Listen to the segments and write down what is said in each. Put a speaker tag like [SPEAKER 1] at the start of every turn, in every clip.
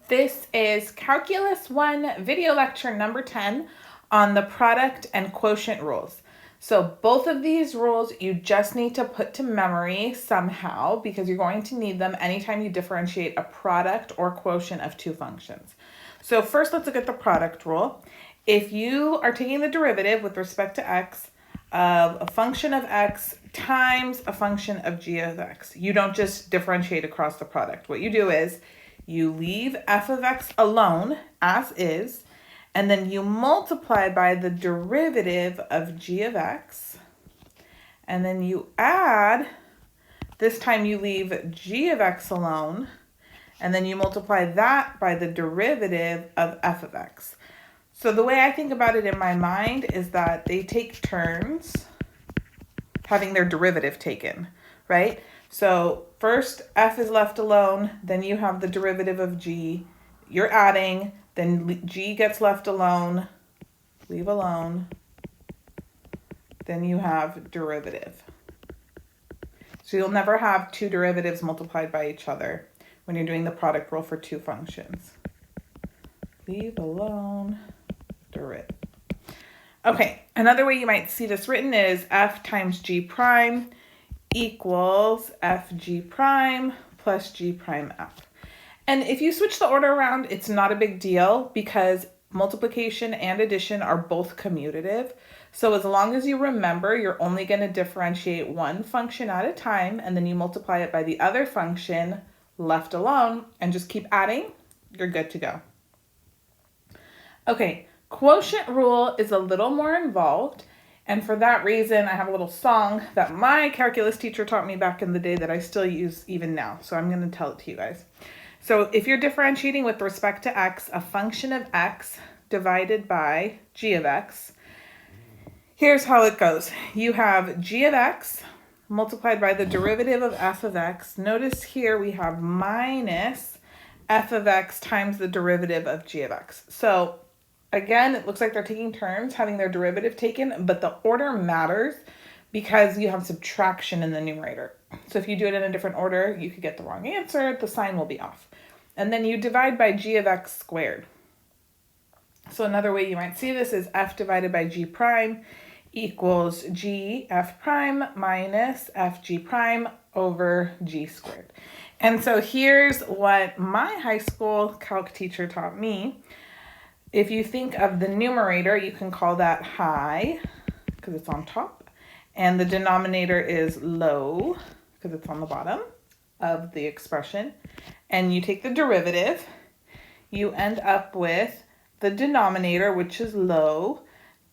[SPEAKER 1] This is Calculus 1 video lecture number 10 on the product and quotient rules. So both of these rules you just need to put to memory somehow because you're going to need them anytime you differentiate a product or quotient of two functions. So first let's look at the product rule. If you are taking the derivative with respect to x of a function of x times a function of g of x, you don't just differentiate across the product. What you do is you leave f of x alone as is, and then you multiply by the derivative of g of x, and then you add, this time you leave g of x alone, and then you multiply that by the derivative of f of x. So the way I think about it in my mind is that they take turns having their derivative taken, right? So first f is left alone, then you have the derivative of g, you're adding, then g gets left alone, leave alone, then you have derivative. So you'll never have two derivatives multiplied by each other when you're doing the product rule for two functions. Leave alone, derivative. Okay, another way you might see this written is f times g prime equals fg prime plus g prime f. And if you switch the order around, it's not a big deal because multiplication and addition are both commutative. So as long as you remember, you're only going to differentiate one function at a time, and then you multiply it by the other function left alone, and just keep adding, you're good to go. Okay, quotient rule is a little more involved. And for that reason, I have a little song that my calculus teacher taught me back in the day that I still use even now. So I'm going to tell it to you guys. So if you're differentiating with respect to x, a function of x divided by g of x, here's how it goes. You have g of x multiplied by the derivative of f of x. Notice here we have minus f of x times the derivative of g of x. So again, it looks like they're taking turns having their derivative taken, but the order matters because you have subtraction in the numerator. So if you do it in a different order, you could get the wrong answer. The sign will be off. And then you divide by g of x squared. So another way you might see this is f divided by g prime equals g f prime minus fg prime over g squared. And so here's what my high school calc teacher taught me. If you think of the numerator, you can call that high because it's on top, and the denominator is low because it's on the bottom of the expression. And you take the derivative, you end up with the denominator, which is low.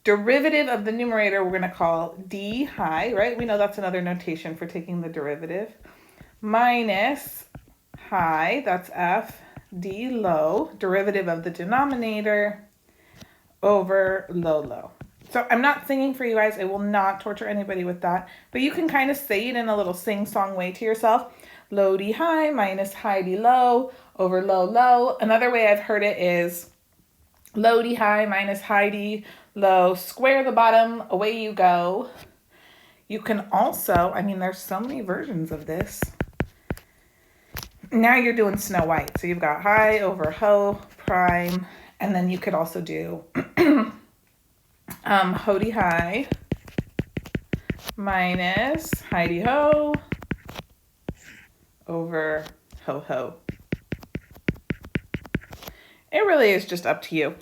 [SPEAKER 1] Derivative of the numerator we're going to call d high, right? We know that's another notation for taking the derivative. Minus high, that's f, d low, derivative of the denominator over low. So I'm not singing for you guys. I will not torture anybody with that. But you can kind of say it in a little sing-song way to yourself. Low d high minus high d low over low. Another way I've heard it is low d high minus high d low, square the bottom, away you go. You can also, I mean, there's so many versions of this. Now you're doing Snow White. So you've got high over ho prime, and then you could also do ho d high minus high d ho over ho. It really is just up to you.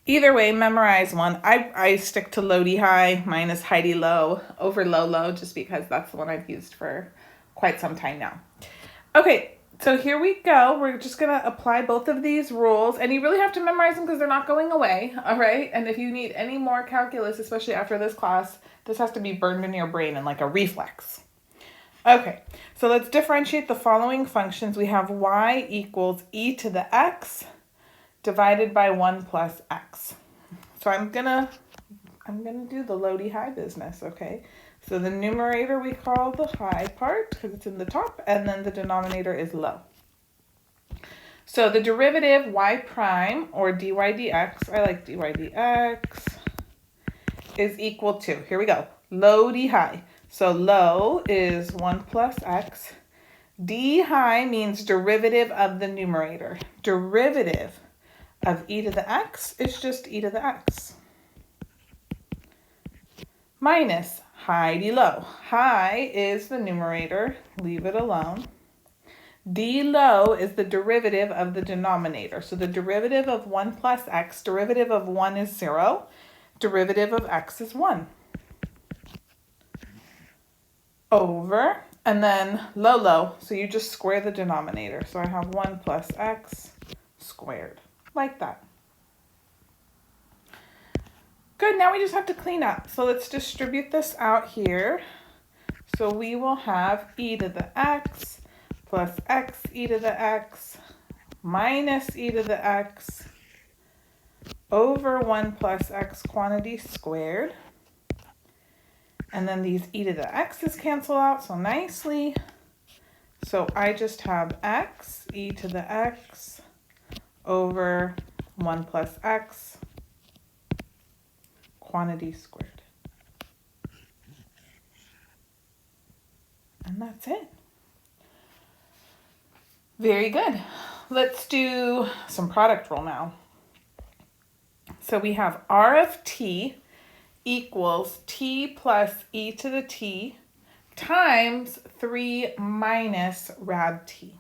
[SPEAKER 1] Either way, memorize one. I stick to low d high minus high d low over low just because that's the one I've used for quite some time now. Okay. So here we go. We're just going to apply both of these rules. And you really have to memorize them because they're not going away. All right. And if you need any more calculus, especially after this class, this has to be burned in your brain in like a reflex. Okay. So let's differentiate the following functions. We have y equals e to the x divided by 1 plus x. So I'm gonna do the low d high business. Okay. So the numerator we call the high part because it's in the top, and then the denominator is low. So the derivative y prime, or dy dx, I like dy dx, is equal to, here we go, low d high. So low is 1 plus x, D high means derivative of the numerator. Derivative of e to the x is just e to the x. Minus high d low. High is the numerator, leave it alone. D low is the derivative of the denominator. So the derivative of 1 plus x, derivative of 1 is 0, derivative of x is 1. Over, and then low, low, so you just square the denominator. So I have 1 plus x squared, like that. Good, now we just have to clean up. So let's distribute this out here. So we will have e to the x plus x e to the x minus e to the x over 1 plus x quantity squared. And then these e to the x's cancel out so nicely. So I just have x e to the x over 1 plus x quantity squared. And that's it. Very good. Let's do some product rule now. So we have r of t equals t plus e to the t times 3 minus rad t.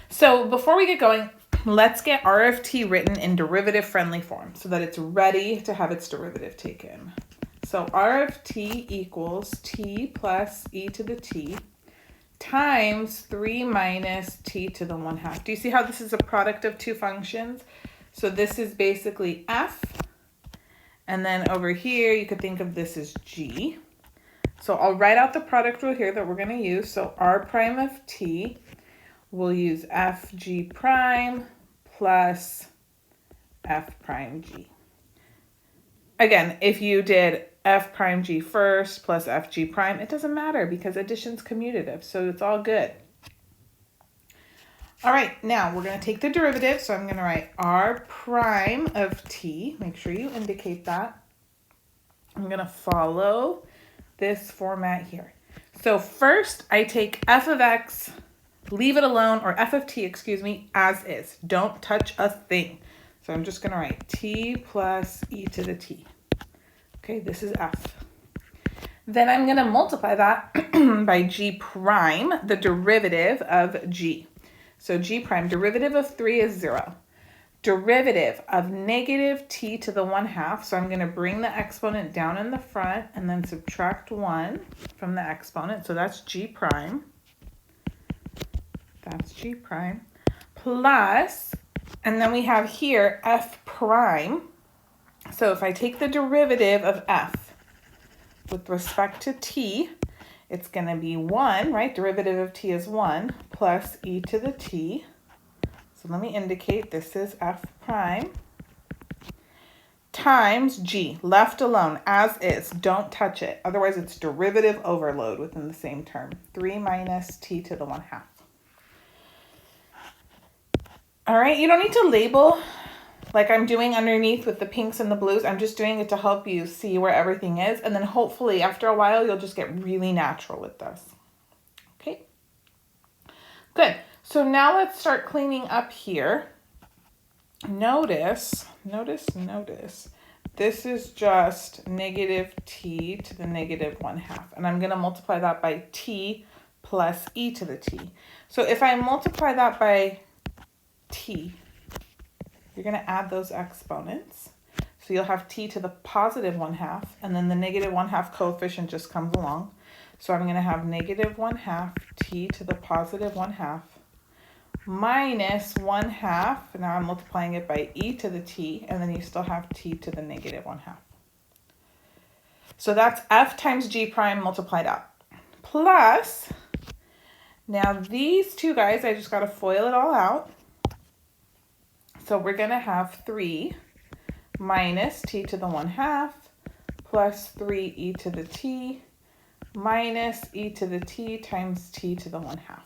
[SPEAKER 1] So before we get going, let's get r of t written in derivative friendly form so that it's ready to have its derivative taken. So r of t equals t plus e to the t times 3 minus t to the 1/2. Do you see how this is a product of two functions? So this is basically f, and then over here you could think of this as g. So I'll write out the product rule here that we're going to use. So r prime of t, we'll use f g prime plus f prime g. Again, if you did f prime g first plus f g prime, it doesn't matter because addition's commutative, so it's all good. All right, now we're going to take the derivative, so I'm going to write r prime of t. Make sure you indicate that. I'm going to follow this format here. So first, I take f of x, leave it alone, or f of t, excuse me, as is. Don't touch a thing. So I'm just going to write t plus e to the t. Okay, this is f. Then I'm going to multiply that by g prime, the derivative of g. So g prime, derivative of 3 is 0. Derivative of negative t to the 1/2. So I'm going to bring the exponent down in the front and then subtract 1 from the exponent. So that's g prime. That's g prime. Plus, and then we have here f prime. So if I take the derivative of f with respect to t, it's going to be 1, right? Derivative of t is 1 plus e to the t. So let me indicate this is f prime times g, left alone as is. Don't touch it. Otherwise, it's derivative overload within the same term. 3 minus t to the 1/2. All right, you don't need to label like I'm doing underneath with the pinks and the blues. I'm just doing it to help you see where everything is. And then hopefully after a while, you'll just get really natural with this. Okay, good. So now let's start cleaning up here. Notice, this is just negative t to the negative 1/2. And I'm going to multiply that by t plus e to the t. So if I multiply that by t, you're going to add those exponents. So you'll have t to the positive 1/2, and then the negative 1/2 coefficient just comes along. So I'm going to have negative 1/2 t to the positive 1/2 minus 1/2. Now I'm multiplying it by e to the t, and then you still have t to the negative 1/2. So that's f times g prime multiplied out. Plus, now these two guys, I just got to FOIL it all out. So we're going to have 3 minus t to the 1/2 plus 3e to the t minus e to the t times t to the 1/2.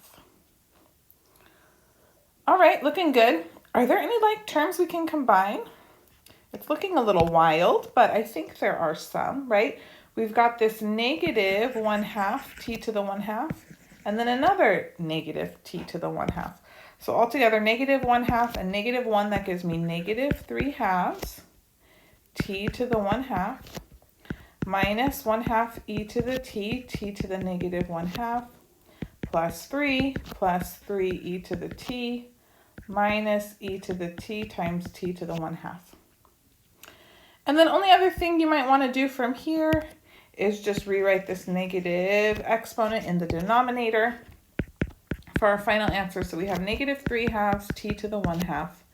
[SPEAKER 1] All right, looking good. Are there any like terms we can combine? It's looking a little wild, but I think there are some, right? We've got this negative 1/2 t to the 1/2, and then another negative t to the 1/2. So altogether, negative 1/2 and negative 1, that gives me negative 3/2 t to the 1/2 minus 1/2 e to the t to the negative 1/2 plus 3 e to the t minus e to the t times t to the 1/2. And then only other thing you might want to do from here is just rewrite this negative exponent in the denominator for our final answer. So we have negative 3/2 t to the 1/2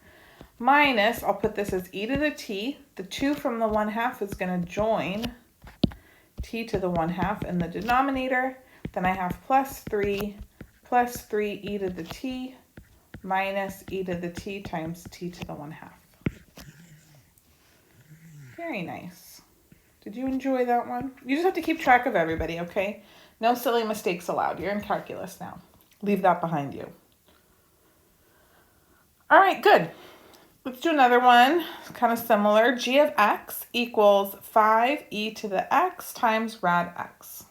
[SPEAKER 1] minus, I'll put this as e to the t. The 2 from the 1/2 is going to join t to the 1/2 in the denominator. Then I have plus 3 e to the t minus e to the t times t to the 1/2. Very nice. Did you enjoy that one? You just have to keep track of everybody, okay? No silly mistakes allowed. You're in calculus now. Leave that behind you. All right, good. Let's do another one. It's kind of similar. G of x equals 5e to the x times rad x.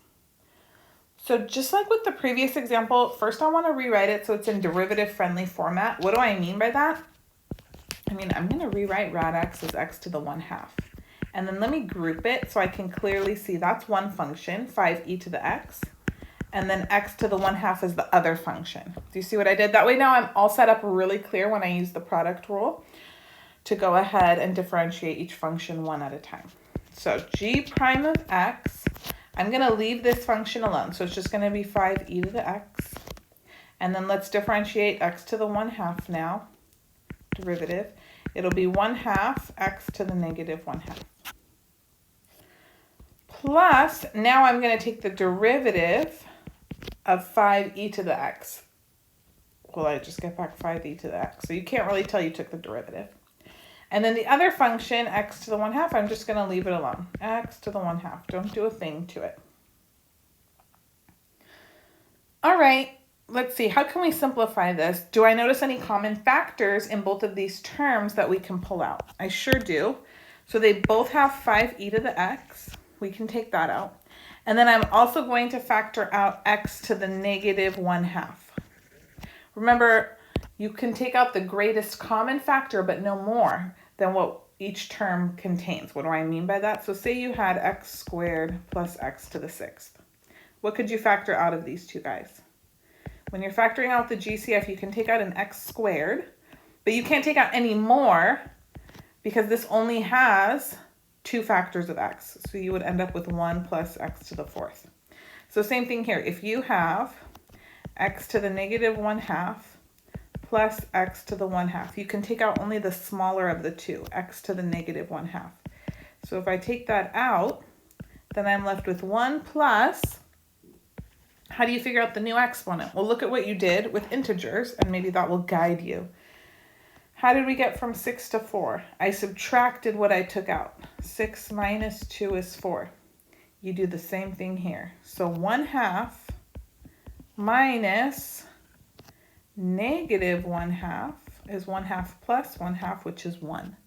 [SPEAKER 1] So just like with the previous example, first I want to rewrite it so it's in derivative-friendly format. What do I mean by that? I mean, I'm going to rewrite rad x as x to the 1/2. And then let me group it so I can clearly see that's one function, 5e to the x. And then x to the 1/2 is the other function. Do you see what I did? That way now I'm all set up really clear when I use the product rule to go ahead and differentiate each function one at a time. So g prime of x, I'm going to leave this function alone. So it's just going to be 5e to the x. And then let's differentiate x to the 1/2 now, derivative. It'll be 1/2 x to the negative 1/2. Plus, now I'm going to take the derivative of 5e to the x. Well, I just get back 5e to the x. So you can't really tell you took the derivative. And then the other function, x to the 1/2, I'm just going to leave it alone. X to the 1/2. Don't do a thing to it. All right, let's see. How can we simplify this? Do I notice any common factors in both of these terms that we can pull out? I sure do. So they both have 5e to the x. We can take that out. And then I'm also going to factor out x to the negative 1/2. Remember, you can take out the greatest common factor, but no more than what each term contains. What do I mean by that? So say you had x squared plus x to the 6th. What could you factor out of these two guys? When you're factoring out the GCF, you can take out an x squared, but you can't take out any more because this only has 2 factors of x. So you would end up with 1 plus x to the 4th. So same thing here. If you have x to the negative 1/2 plus x to the 1/2, you can take out only the smaller of the two, x to the negative 1/2. So if I take that out, then I'm left with 1 plus, how do you figure out the new exponent? Well, look at what you did with integers, and maybe that will guide you. How did we get from 6 to 4? I subtracted what I took out. 6 minus 2 is 4. You do the same thing here. So 1/2 minus negative 1/2 is 1/2 plus 1/2, which is 1.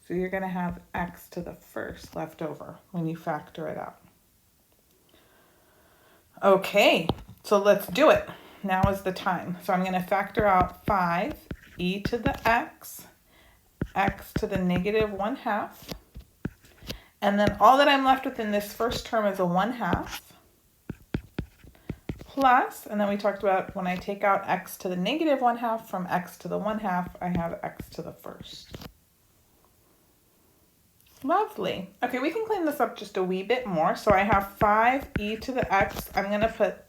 [SPEAKER 1] So you're going to have x to the 1st left over when you factor it out. Okay, so let's do it. Now is the time. So I'm going to factor out 5e to the x, x to the negative 1/2. And then all that I'm left with in this first term is a 1/2 plus, and then we talked about when I take out x to the negative 1/2 from x to the 1/2, I have x to the 1st. Lovely. Okay, we can clean this up just a wee bit more. So I have 5e to the x. I'm going to put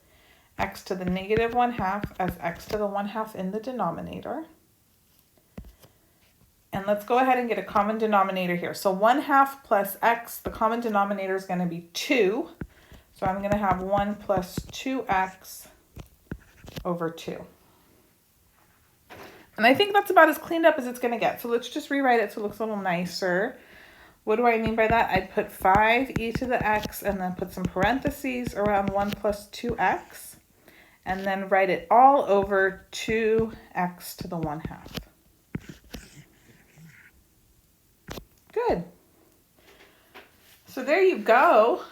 [SPEAKER 1] x to the negative 1/2 as x to the 1/2 in the denominator. And let's go ahead and get a common denominator here. So 1/2 plus x, the common denominator is going to be 2. So I'm going to have 1 plus 2x over 2. And I think that's about as cleaned up as it's going to get. So let's just rewrite it so it looks a little nicer. What do I mean by that? I'd put 5e to the x and then put some parentheses around 1 plus 2x. And then write it all over 2x to the 1/2. Good. So there you go.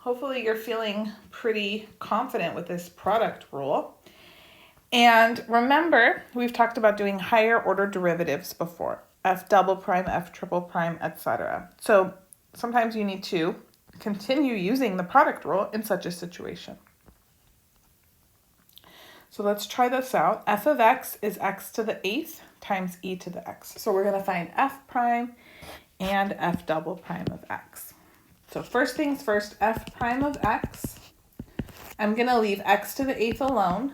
[SPEAKER 1] Hopefully you're feeling pretty confident with this product rule. And remember, we've talked about doing higher order derivatives before, f double prime, f triple prime, etc. So sometimes you need to continue using the product rule in such a situation. So let's try this out. F of x is x to the 8th times e to the x. So we're going to find f prime and f double prime of x. So first things first, f prime of x, I'm going to leave x to the 8th alone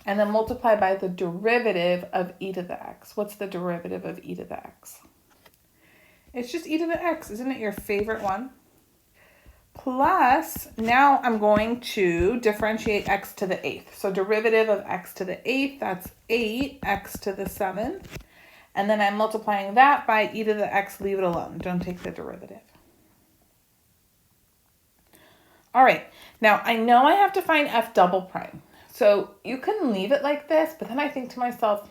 [SPEAKER 1] and then multiply by the derivative of e to the x. What's the derivative of e to the x? It's just e to the x. Isn't it your favorite one? Plus, now I'm going to differentiate x to the 8th. So derivative of x to the 8th, that's 8x to the 7th. And then I'm multiplying that by e to the x, leave it alone. Don't take the derivative. All right, now I know I have to find f double prime. So you can leave it like this, but then I think to myself,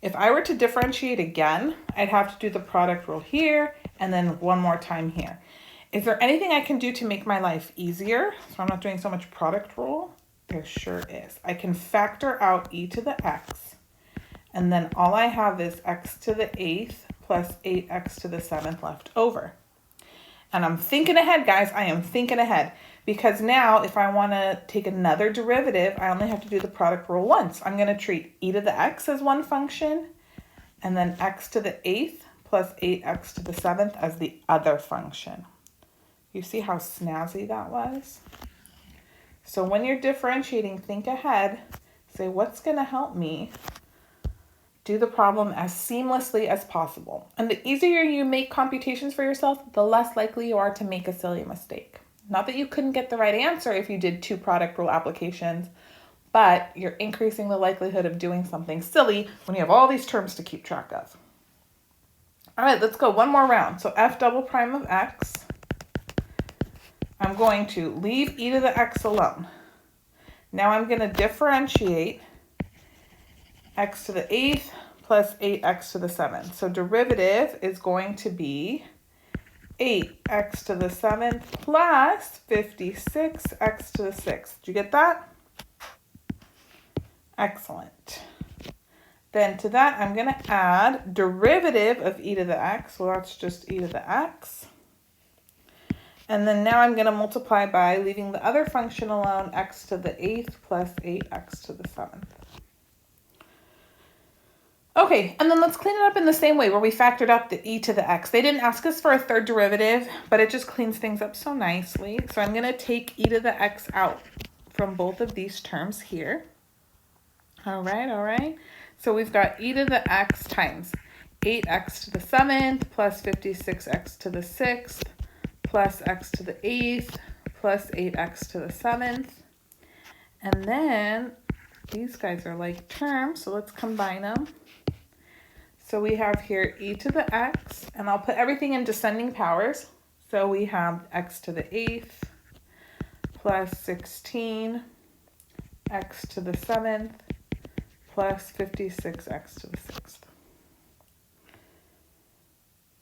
[SPEAKER 1] if I were to differentiate again, I'd have to do the product rule here and then one more time here. Is there anything I can do to make my life easier so I'm not doing so much product rule? There sure is. I can factor out e to the x, and then all I have is x to the 8th plus 8x to the 7th left over. And I'm thinking ahead, guys. I am thinking ahead. Because now if I want to take another derivative, I only have to do the product rule once. I'm going to treat e to the x as one function, and then x to the 8th plus 8x to the 7th as the other function. You see how snazzy that was? So when you're differentiating, think ahead. Say, what's going to help me do the problem as seamlessly as possible? And the easier you make computations for yourself, the less likely you are to make a silly mistake. Not that you couldn't get the right answer if you did 2 product rule applications, but you're increasing the likelihood of doing something silly when you have all these terms to keep track of. All right, let's go one more round. So f double prime of x, I'm going to leave e to the x alone. Now I'm going to differentiate x to the 8th plus 8x to the 7th. So derivative is going to be 8x to the 7th plus 56x to the 6th. Did you get that? Excellent. Then to that, I'm going to add derivative of e to the x. Well, that's just e to the x. And then now I'm going to multiply by, leaving the other function alone, x to the 8th plus 8x to the 7th. Okay, and then let's clean it up in the same way where we factored up the e to the x. They didn't ask us for a third derivative, but it just cleans things up so nicely. So I'm going to take e to the x out from both of these terms here. All right. So we've got e to the x times 8x to the 7th plus 56x to the 6th plus x to the 8th plus 8x to the 7th. And then these guys are like terms, so let's combine them. So we have here e to the x, and I'll put everything in descending powers. So we have x to the 8th plus 16 x to the 7th plus 56x to the 6th.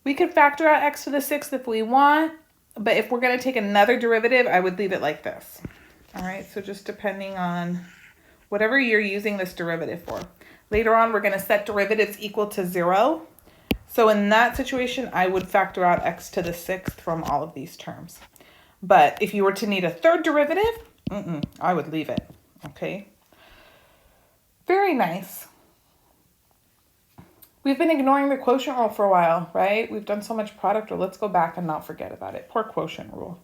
[SPEAKER 1] We could factor out x to the 6th if we want, but if we're going to take another derivative, I would leave it like this. All right, so just depending on whatever you're using this derivative for. Later on, we're going to set derivatives equal to 0. So in that situation, I would factor out x to the 6th from all of these terms. But if you were to need a third derivative, I would leave it, okay? Very nice. We've been ignoring the quotient rule for a while, right? We've done so much product rule. Let's go back and not forget about it. Poor quotient rule.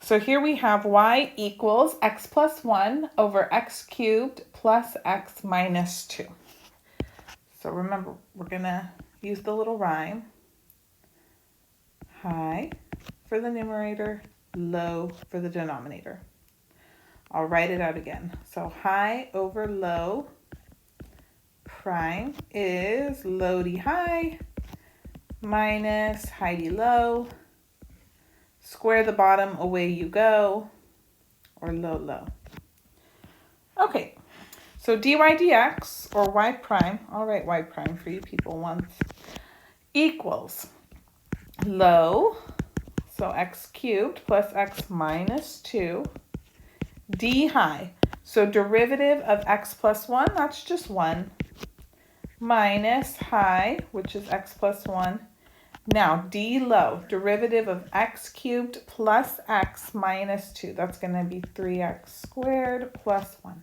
[SPEAKER 1] So here we have y equals x plus 1 over x cubed plus x minus 2. So remember, we're going to use the little rhyme. High for the numerator, low for the denominator. I'll write it out again. So high over low prime is low-d high minus high-d low. Square the bottom, away you go, or low, low. Okay, so dy dx, or y prime, I'll write y prime for you people once, equals low, so so x cubed plus x minus 2, d high. So derivative of x plus 1, that's just 1, minus high, which is x plus 1. Now, d low, derivative of x cubed plus x minus 2. That's going to be 3x squared plus 1.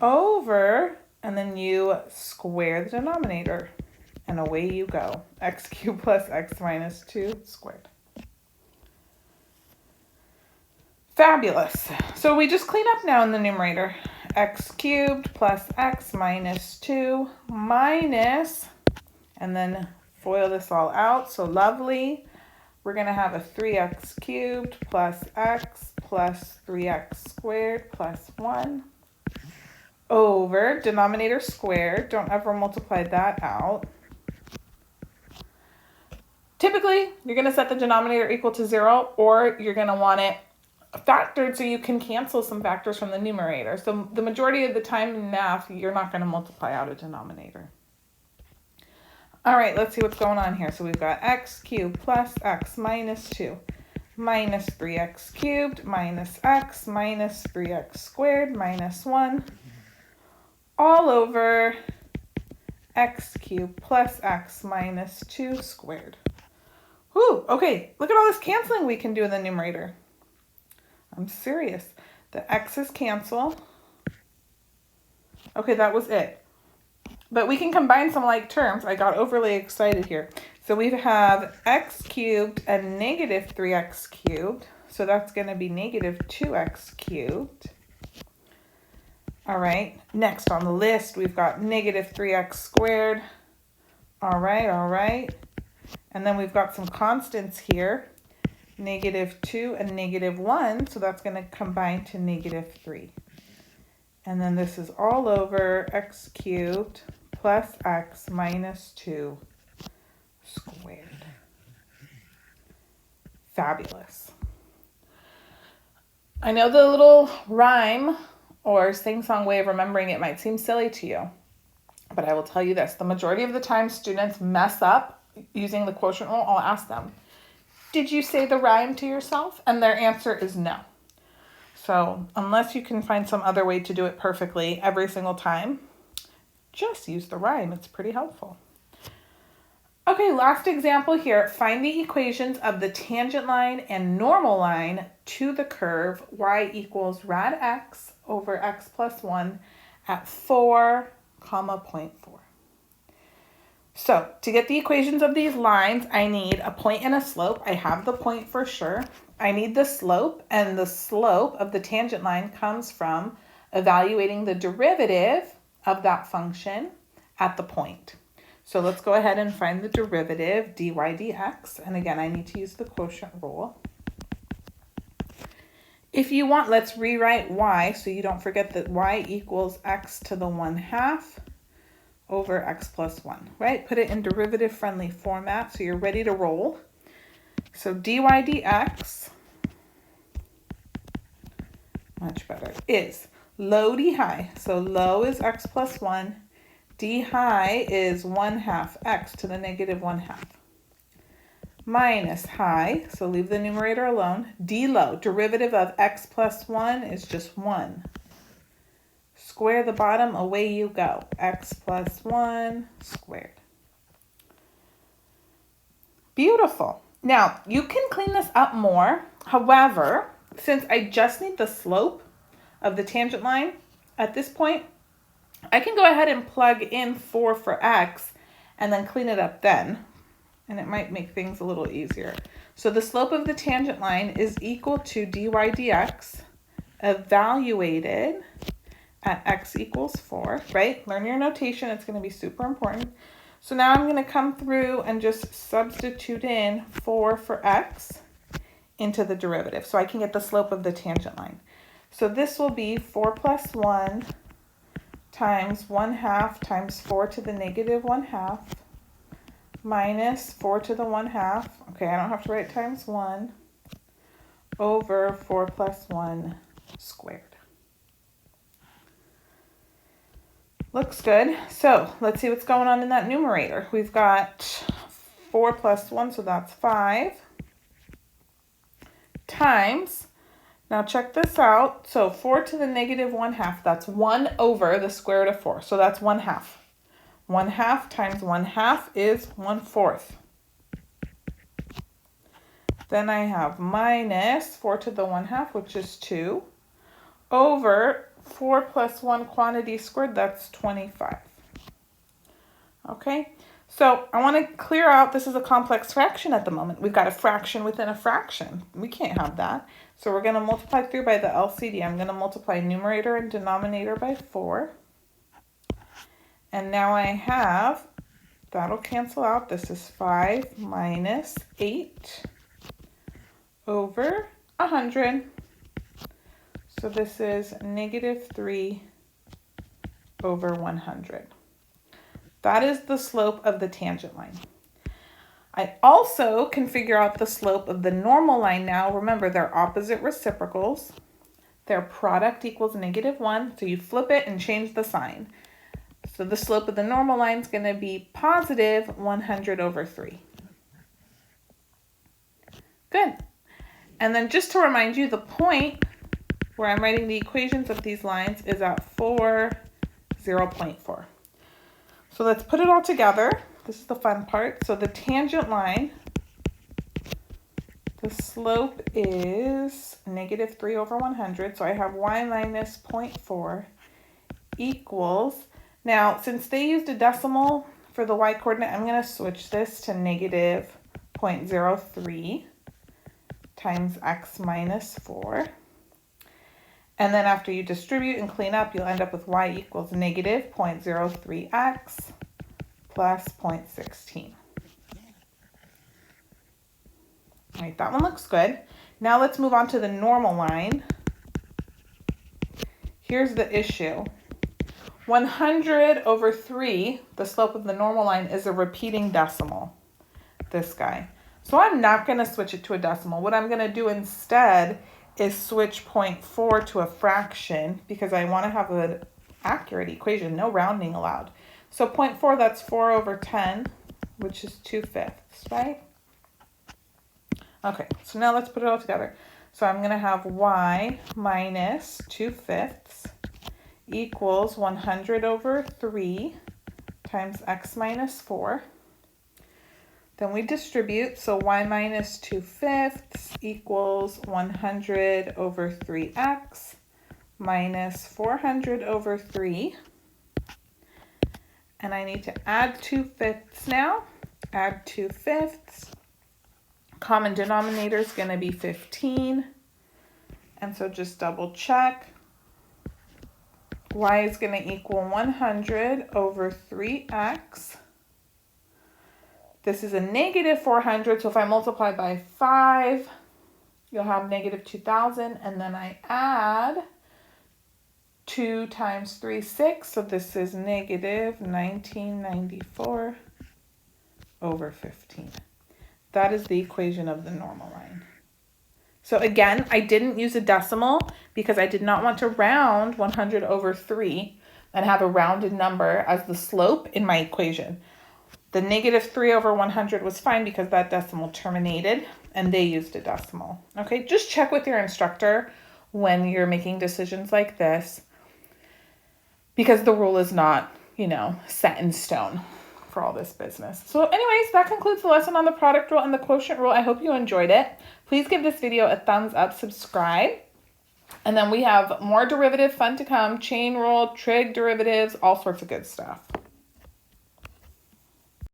[SPEAKER 1] Over, and then you square the denominator, and away you go. X cubed plus x minus 2 squared. Fabulous. So we just clean up now in the numerator. X cubed plus x minus 2 minus, and then FOIL this all out. So lovely. We're going to have a 3x cubed plus x plus 3x squared plus 1 over denominator squared. Don't ever multiply that out. Typically, you're going to set the denominator equal to 0, or you're going to want it factored so you can cancel some factors from the numerator. So the majority of the time in math, you're not going to multiply out a denominator. All right, let's see what's going on here. So we've got x cubed plus x minus 2 minus 3x cubed minus x minus 3x squared minus 1 all over x cubed plus x minus 2 squared. Whew, okay, look at all this canceling we can do in the numerator. I'm serious. The x's cancel. Okay, that was it. But we can combine some like terms. I got overly excited here. So we have x cubed and negative 3x cubed. So that's going to be negative 2x cubed. All right. Next on the list, we've got negative 3x squared. All right, all right. And then we've got some constants here. Negative 2 and negative 1, so that's going to combine to negative 3. And then this is all over x cubed plus x minus 2 squared. Fabulous. I know the little rhyme or sing-song way of remembering it might seem silly to you, but I will tell you this. The majority of the time students mess up using the quotient rule. I'll ask them, did you say the rhyme to yourself? And their answer is no. So unless you can find some other way to do it perfectly every single time, just use the rhyme. It's pretty helpful. Okay, last example here. Find the equations of the tangent line and normal line to the curve y equals rad x over x plus 1 at 4, 0.4. So to get the equations of these lines, I need a point and a slope. I have the point for sure. I need the slope, and the slope of the tangent line comes from evaluating the derivative of that function at the point. So let's go ahead and find the derivative, dy dx. And again, I need to use the quotient rule. If you want, let's rewrite y so you don't forget that y equals x to the 1/2 over x plus 1, right? Put it in derivative-friendly format so you're ready to roll. So dy dx, much better, is low d high. So low is x plus 1. D high is 1/2 x to the negative 1/2. Minus high, so leave the numerator alone. D low, derivative of x plus 1 is just 1. Square the bottom, away you go. X plus 1 squared. Beautiful. Now, you can clean this up more. However, since I just need the slope of the tangent line at this point, I can go ahead and plug in 4 for x and then clean it up then. And it might make things a little easier. So the slope of the tangent line is equal to dy dx evaluated at x equals 4, right? Learn your notation. It's going to be super important. So now I'm going to come through and just substitute in 4 for x into the derivative so I can get the slope of the tangent line. So this will be 4 plus 1 times 1/2 times 4 to the negative 1/2 minus 4 to the 1/2. Okay, I don't have to write times 1 over 4 plus 1 squared. Looks good. So let's see what's going on in that numerator. We've got 4 plus 1, so that's 5, times, now check this out, so 4 to the negative 1/2, that's 1 over the square root of 4, so that's 1/2. 1/2 times 1/2 is 1/4. Then I have minus 4 to the 1/2, which is 2, over 4 plus 1 quantity squared, that's 25. Okay, so I want to clear out, this is a complex fraction at the moment. We've got a fraction within a fraction. We can't have that. So we're going to multiply through by the LCD. I'm going to multiply numerator and denominator by 4. And now I have, that'll cancel out. This is 5 minus 8 over 100. So this is negative 3 over 100. That is the slope of the tangent line. I also can figure out the slope of the normal line now. Remember, they're opposite reciprocals. Their product equals -1, so you flip it and change the sign. So the slope of the normal line is going to be positive 100 over 3. Good. And then just to remind you, the point where I'm writing the equations of these lines is at 4, 0.4. So let's put it all together. This is the fun part. So the tangent line, the slope is -3 over 100. So I have y minus 0.4 equals, now since they used a decimal for the y coordinate, I'm going to switch this to -0.03 times x minus 4. And then after you distribute and clean up, you'll end up with y equals -0.03x plus 0.16. All right, that one looks good. Now let's move on to the normal line. Here's the issue. 100 over 3, the slope of the normal line, is a repeating decimal, this guy. So I'm not going to switch it to a decimal. What I'm going to do instead is switch 0.4 to a fraction because I want to have an accurate equation, no rounding allowed. So 0.4, that's 4 over 10, which is 2/5, right? Okay, so now let's put it all together. So I'm going to have y minus 2/5 equals 100 over 3 times x minus 4. Then we distribute, so y minus 2/5 equals 100 over 3x minus 400 over 3. And I need to add 2/5 now. Add 2/5. Common denominator is going to be 15. And so just double check. Y is going to equal 100 over 3x. This is a -400, so if I multiply by 5, you'll have -2000, and then I add 2 times 3, 6, so this is -1994 over 15. That is the equation of the normal line. So again, I didn't use a decimal because I did not want to round 100 over 3 and have a rounded number as the slope in my equation. The -3 over 100 was fine because that decimal terminated and they used a decimal. Okay, just check with your instructor when you're making decisions like this because the rule is not, set in stone for all this business. So anyways, that concludes the lesson on the product rule and the quotient rule. I hope you enjoyed it. Please give this video a thumbs up, subscribe, and then we have more derivative fun to come, chain rule, trig derivatives, all sorts of good stuff.